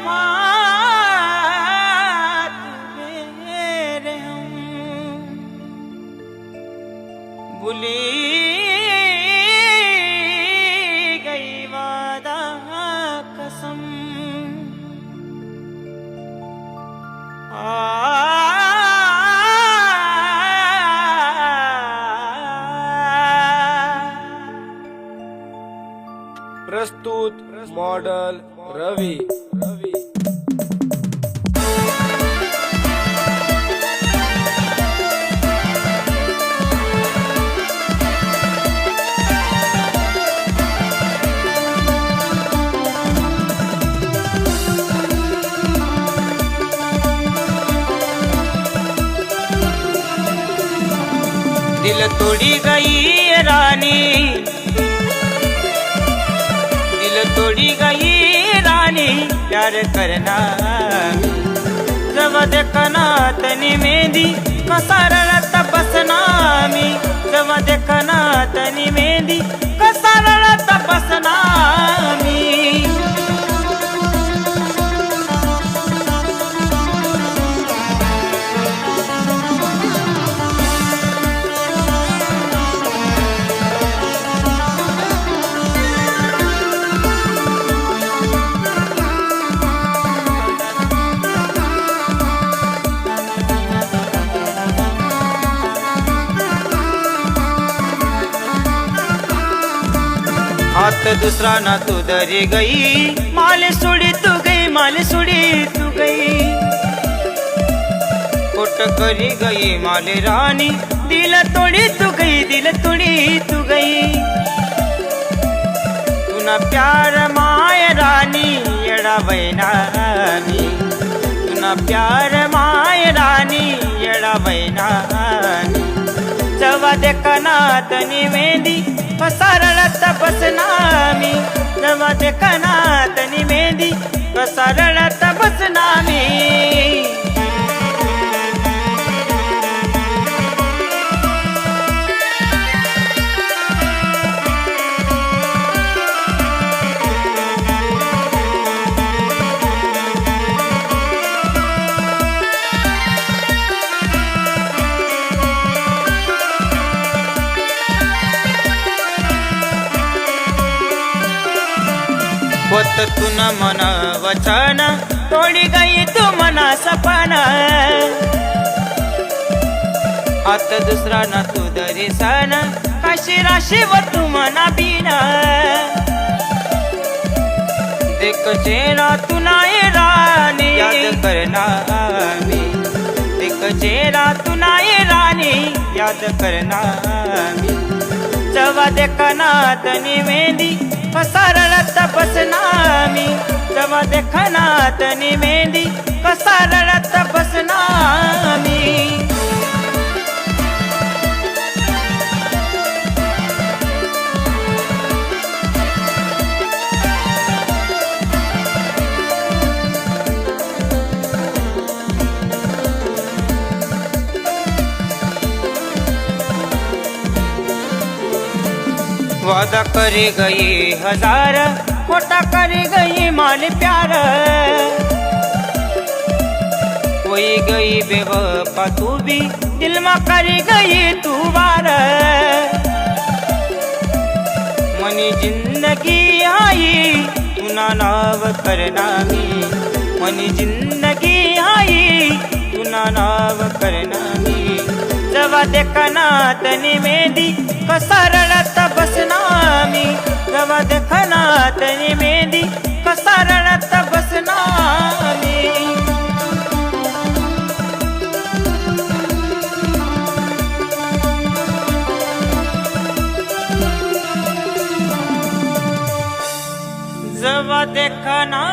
वफात मेरे हम भूली गई वादा कसम प्रस्तुत मॉडल रवी दिल तोड़ी गई रानी, दिल तोड़ी गई रानी, प्यार करना जब देखना तनी मेहंदी कसारला तपसना मी, जब देखना तनी मेहंदी कसारला तपसना मी. हाथ दूसरा ना तू दरी गई, माल सुड़ी तू गई, माल सुड़ी तू गई, कोट करी गई माल रानी, दिल तोड़ी तू गई, दिल तोड़ी तू गई. तू ना प्यार माय रानी एड़ा वैनानी, तू ना प्यार माय रानी एड़ा वैनानी. जवा देखना तनी मेहंदी कसारला तपसना मी, जवा देखना तनी मेहंदी कसारला तपसना मी. होत तू न मना वचन, तोड़ी गई तू मना सपना, हात दूसरा न तू दरी सन, काशी राशी व तू मना बिना. देख चेहरा तू नाही रानी याद करना मी, देख चेहरा तू नाही रानी याद करना मी. जवा देखना तनी मेहंदी कसारला तपसना मी, जवा देखना तनी मेहंदी कसारला तपसना मी. वादा करी गई हजार, खोटा करी गई माल प्यार, कोई गई बेवफा तू भी दिल में करी गई तू वार. मनी जिंदगी आई तू ना नाव करना मी, मनी जिंदगी आई तू ना नाव करना मी. जवा देखना तनी मेहंदी कसारला तपसना मी, जवा देखना तनी मेहंदी कसारला तपसना मी. जवा देखना